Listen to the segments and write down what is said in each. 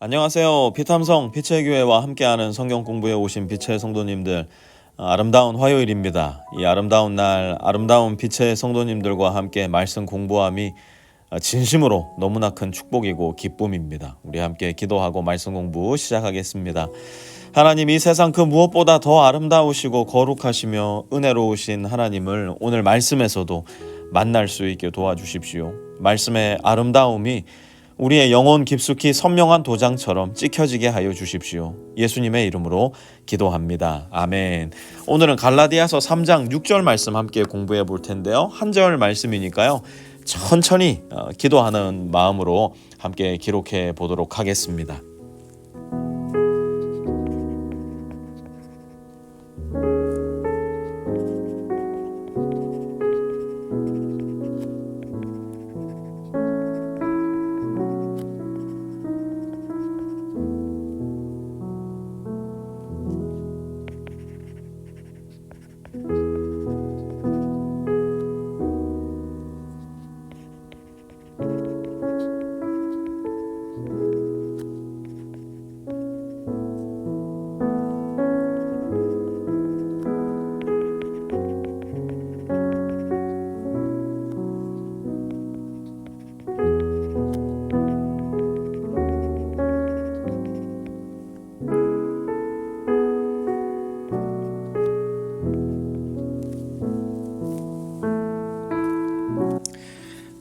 안녕하세요. 피탐성 빛의 교회와 함께하는 성경 공부에 오신 빛의 성도님들, 아름다운 화요일입니다. 이 아름다운 날, 아름다운 빛의 성도님들과 함께 말씀 공부함이 진심으로 너무나 큰 축복이고 기쁨입니다. 우리 함께 기도하고 말씀 공부 시작하겠습니다. 하나님, 이 세상 그 무엇보다 더 아름다우시고 거룩하시며 은혜로우신 하나님을 오늘 말씀에서도 만날 수 있게 도와주십시오. 말씀의 아름다움이 우리의 영혼 깊숙이 선명한 도장처럼 찍혀지게 하여 주십시오. 예수님의 이름으로 기도합니다. 아멘. 오늘은 갈라디아서 3장 6절 말씀 함께 공부해 볼 텐데요. 한 절 말씀이니까요. 천천히 기도하는 마음으로 함께 기록해 보도록 하겠습니다.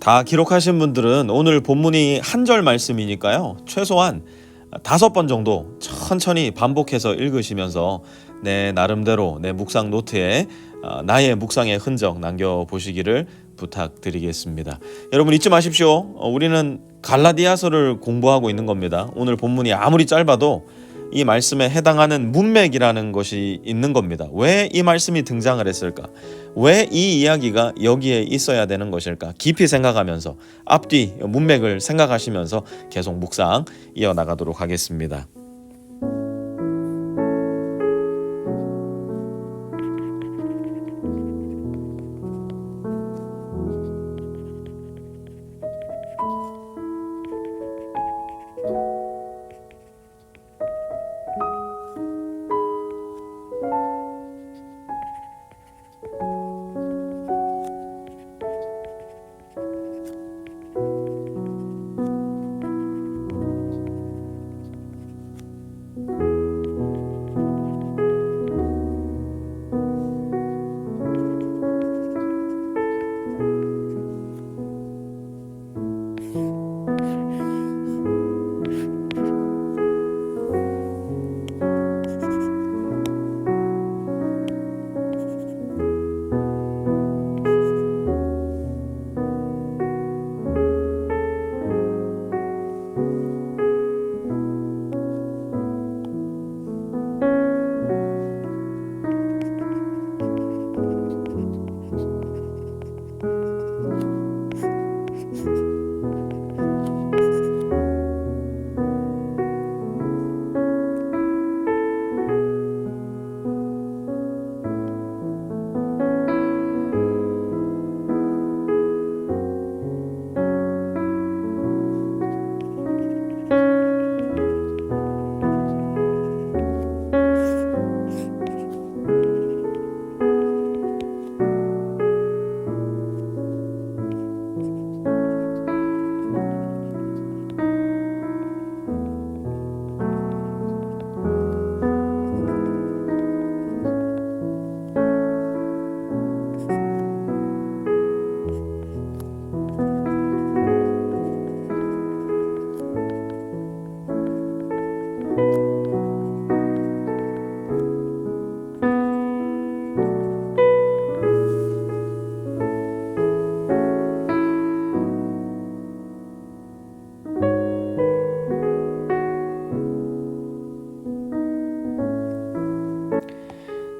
다 기록하신 분들은 오늘 본문이 한 절 말씀이니까요. 최소한 5번 정도 천천히 반복해서 읽으시면서 내 나름대로 내 묵상 노트에 나의 묵상의 흔적 남겨보시기를 부탁드리겠습니다. 여러분 잊지 마십시오. 우리는 갈라디아서를 공부하고 있는 겁니다. 오늘 본문이 아무리 짧아도 이 말씀에 해당하는 문맥이라는 것이 있는 겁니다. 왜 이 말씀이 등장을 했을까? 왜 이 이야기가 여기에 있어야 되는 것일까? 깊이 생각하면서 앞뒤 문맥을 생각하시면서 계속 묵상 이어나가도록 하겠습니다.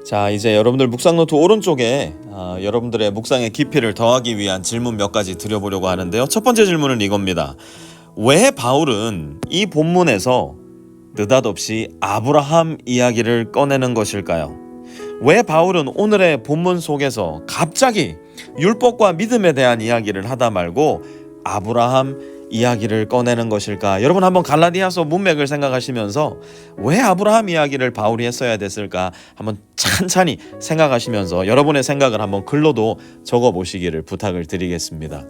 자, 이제 여러분들 묵상 노트 오른쪽에 여러분들의 묵상의 깊이를 더하기 위한 질문 몇 가지 드려보려고 하는데요. 첫 번째 질문은 이겁니다. 왜 바울은 이 본문에서 느닷없이 아브라함 이야기를 꺼내는 것일까요? 왜 바울은 오늘의 본문 속에서 갑자기 율법과 믿음에 대한 이야기를 하다 말고 아브라함 이야기를 꺼내는 것일까? 여러분 한번 갈라디아서 문맥을 생각하시면서 왜 아브라함 이야기를 바울이 했어야 됐을까? 한번 찬찬히 생각하시면서 여러분의 생각을 한번 글로도 적어보시기를 부탁을 드리겠습니다.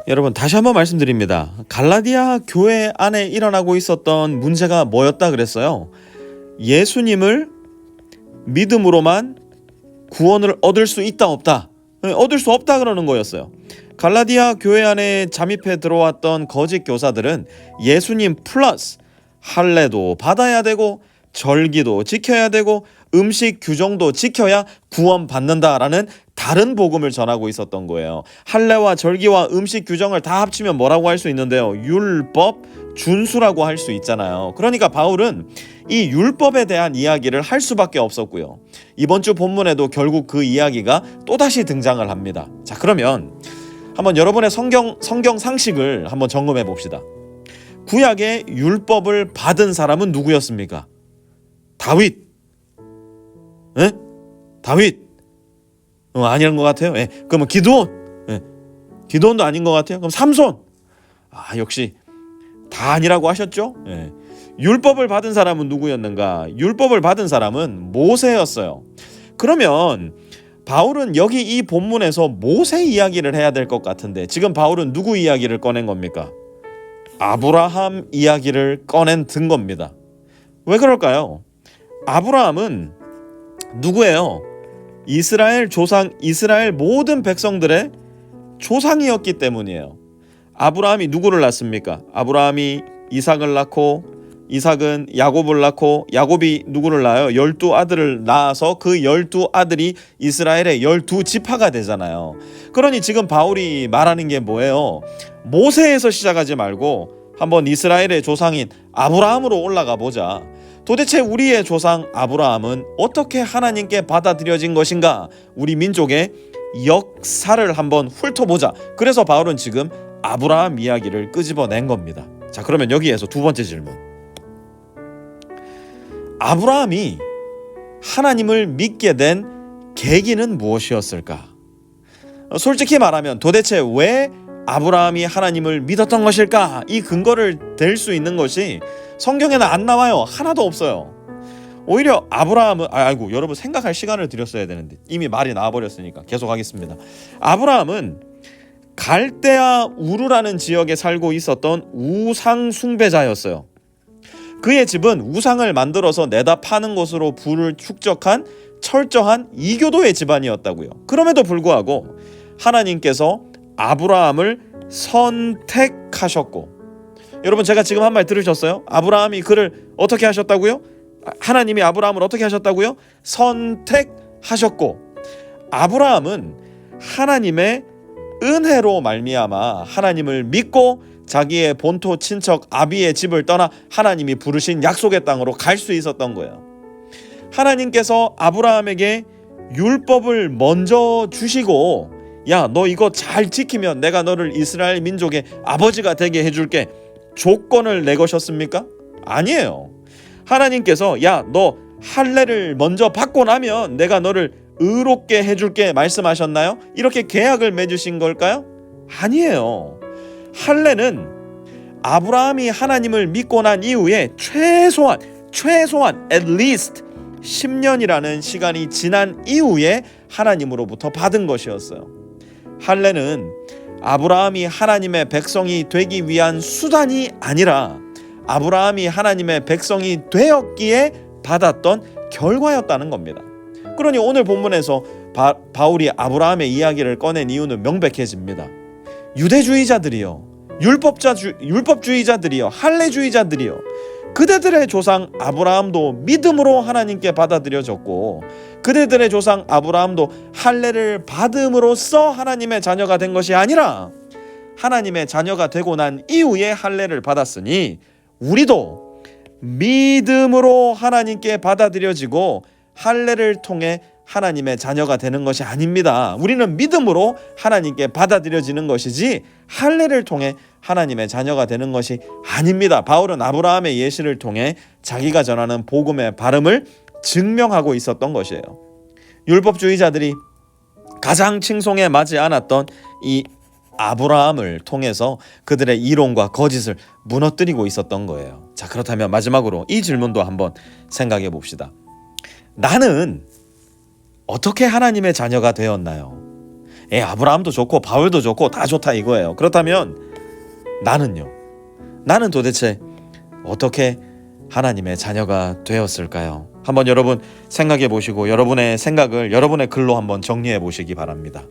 여러분 다시 한번 말씀드립니다. 갈라디아 교회 안에 일어나고 있었던 문제가 뭐였다 그랬어요? 예수님을 믿음으로만 구원을 얻을 수 있다 없다? 얻을 수 없다 그러는 거였어요. 갈라디아 교회 안에 잠입해 들어왔던 거짓 교사들은 예수님 플러스 할례도 받아야 되고 절기도 지켜야 되고 음식 규정도 지켜야 구원받는다라는 다른 복음을 전하고 있었던 거예요. 할례와 절기와 음식 규정을 다 합치면 뭐라고 할 수 있는데요? 율법 준수라고 할 수 있잖아요. 그러니까 바울은 이 율법에 대한 이야기를 할 수밖에 없었고요. 이번 주 본문에도 결국 그 이야기가 또다시 등장을 합니다. 자, 그러면 한번 여러분의 성경 상식을 한번 점검해 봅시다. 구약의 율법을 받은 사람은 누구였습니까? 다윗. 에? 다윗. 아닌 것 같아요. 그러면 기드온. 기드온도 아닌 것 같아요. 그럼 삼손. 역시 다 아니라고 하셨죠? 율법을 받은 사람은 누구였는가? 율법을 받은 사람은 모세였어요. 그러면 바울은 여기 이 본문에서 모세 이야기를 해야 될 것 같은데 지금 바울은 누구 이야기를 꺼낸 겁니까? 아브라함 이야기를 꺼낸 든 겁니다. 왜 그럴까요? 아브라함은 누구예요? 이스라엘 조상, 이스라엘 모든 백성들의 조상이었기 때문이에요. 아브라함이 누구를 낳습니까? 아브라함이 이삭을 낳고 이삭은 야곱을 낳고 야곱이 누구를 낳아요? 12아들을 낳아서 그 12아들이 이스라엘의 12지파가 되잖아요. 그러니 지금 바울이 말하는 게 뭐예요? 모세에서 시작하지 말고 한번 이스라엘의 조상인 아브라함으로 올라가 보자. 도대체 우리의 조상 아브라함은 어떻게 하나님께 받아들여진 것인가? 우리 민족의 역사를 한번 훑어보자. 그래서 바울은 지금 아브라함 이야기를 끄집어낸 겁니다. 자, 그러면 여기에서 두 번째 질문. 아브라함이 하나님을 믿게 된 계기는 무엇이었을까? 솔직히 말하면 도대체 왜 아브라함이 하나님을 믿었던 것일까? 이 근거를 댈 수 있는 것이 성경에는 안 나와요. 하나도 없어요. 오히려 아브라함은 여러분 생각할 시간을 드렸어야 되는데 이미 말이 나와버렸으니까 계속하겠습니다. 아브라함은 갈대아 우르라는 지역에 살고 있었던 우상 숭배자였어요. 그의 집은 우상을 만들어서 내다 파는 것으로 부를 축적한 철저한 이교도의 집안이었다고요. 그럼에도 불구하고 하나님께서 아브라함을 선택하셨고, 여러분 제가 지금 한 말 들으셨어요? 아브라함이 그를 어떻게 하셨다고요? 하나님이 아브라함을 어떻게 하셨다고요? 선택하셨고, 아브라함은 하나님의 은혜로 말미암아 하나님을 믿고 자기의 본토 친척 아비의 집을 떠나 하나님이 부르신 약속의 땅으로 갈 수 있었던 거예요. 하나님께서 아브라함에게 율법을 먼저 주시고, 야, 너 이거 잘 지키면 내가 너를 이스라엘 민족의 아버지가 되게 해줄게, 조건을 내거셨습니까? 아니에요. 하나님께서 야, 너 할례를 먼저 받고 나면 내가 너를 의롭게 해줄게 말씀하셨나요? 이렇게 계약을 맺으신 걸까요? 아니에요. 할례는 아브라함이 하나님을 믿고 난 이후에 최소한 at least 10년이라는 시간이 지난 이후에 하나님으로부터 받은 것이었어요. 할례는 아브라함이 하나님의 백성이 되기 위한 수단이 아니라 아브라함이 하나님의 백성이 되었기에 받았던 결과였다는 겁니다. 그러니 오늘 본문에서 바울이 아브라함의 이야기를 꺼낸 이유는 명백해집니다. 유대주의자들이요, 율법주의자들이요, 할례주의자들이요, 그대들의 조상 아브라함도 믿음으로 하나님께 받아들여졌고, 그대들의 조상 아브라함도 할례를 받음으로써 하나님의 자녀가 된 것이 아니라 하나님의 자녀가 되고 난 이후에 할례를 받았으니 우리도 믿음으로 하나님께 받아들여지고 할례를 통해 하나님의 자녀가 되는 것이 아닙니다. 우리는 믿음으로 하나님께 받아들여지는 것이지 할례를 통해 하나님의 자녀가 되는 것이 아닙니다. 바울은 아브라함의 예시를 통해 자기가 전하는 복음의 발음을 증명하고 있었던 것이에요. 율법주의자들이 가장 칭송에 맞지 않았던 이 아브라함을 통해서 그들의 이론과 거짓을 무너뜨리고 있었던 거예요. 자, 그렇다면 마지막으로 이 질문도 한번 생각해 봅시다. 나는 어떻게 하나님의 자녀가 되었나요? 아브라함도 좋고 바울도 좋고 다 좋다 이거예요. 그렇다면 나는요? 나는 도대체 어떻게 하나님의 자녀가 되었을까요? 한번 여러분 생각해 보시고 여러분의 생각을 여러분의 글로 한번 정리해 보시기 바랍니다.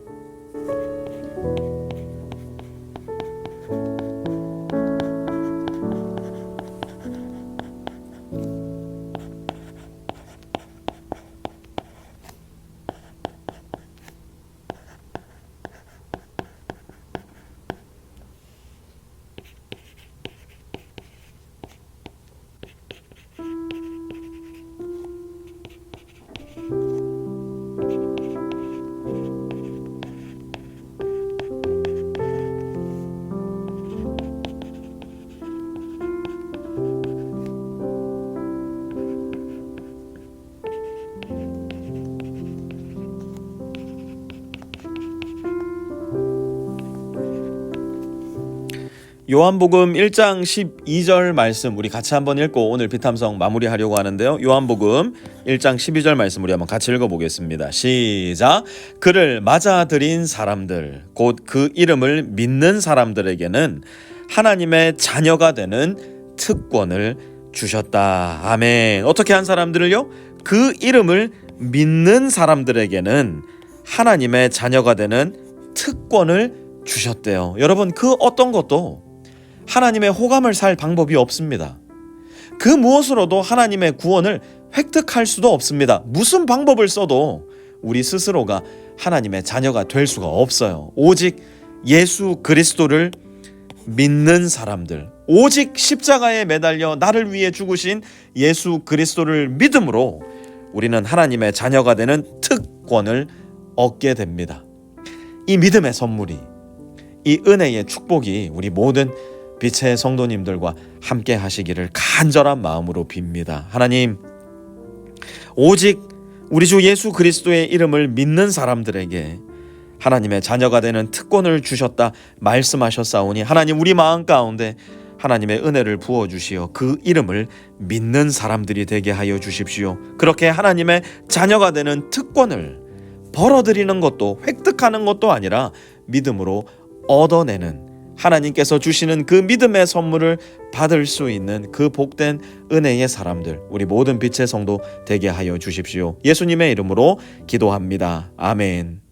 요한복음 1장 12절 말씀 우리 같이 한번 읽고 오늘 비탐성 마무리하려고 하는데요. 요한복음 1장 12절 말씀 우리 한번 같이 읽어보겠습니다. 시작. 그를 맞아들인 사람들 곧 그 이름을 믿는 사람들에게는 하나님의 자녀가 되는 특권을 주셨다. 아멘. 어떻게 한 사람들을요? 그 이름을 믿는 사람들에게는 하나님의 자녀가 되는 특권을 주셨대요. 여러분, 그 어떤 것도 하나님의 호감을 살 방법이 없습니다. 그 무엇으로도 하나님의 구원을 획득할 수도 없습니다. 무슨 방법을 써도 우리 스스로가 하나님의 자녀가 될 수가 없어요. 오직 예수 그리스도를 믿는 사람들, 오직 십자가에 매달려 나를 위해 죽으신 예수 그리스도를 믿음으로 우리는 하나님의 자녀가 되는 특권을 얻게 됩니다. 이 믿음의 선물이, 이 은혜의 축복이 우리 모든 빛의 성도님들과 함께 하시기를 간절한 마음으로 빕니다. 하나님, 오직 우리 주 예수 그리스도의 이름을 믿는 사람들에게 하나님의 자녀가 되는 특권을 주셨다 말씀하셨사오니 하나님, 우리 마음 가운데 하나님의 은혜를 부어주시어 그 이름을 믿는 사람들이 되게 하여 주십시오. 그렇게 하나님의 자녀가 되는 특권을 벌어들이는 것도 획득하는 것도 아니라 믿음으로 얻어내는, 하나님께서 주시는 그 믿음의 선물을 받을 수 있는 그 복된 은혜의 사람들, 우리 모든 빛의 성도 되게 하여 주십시오. 예수님의 이름으로 기도합니다. 아멘.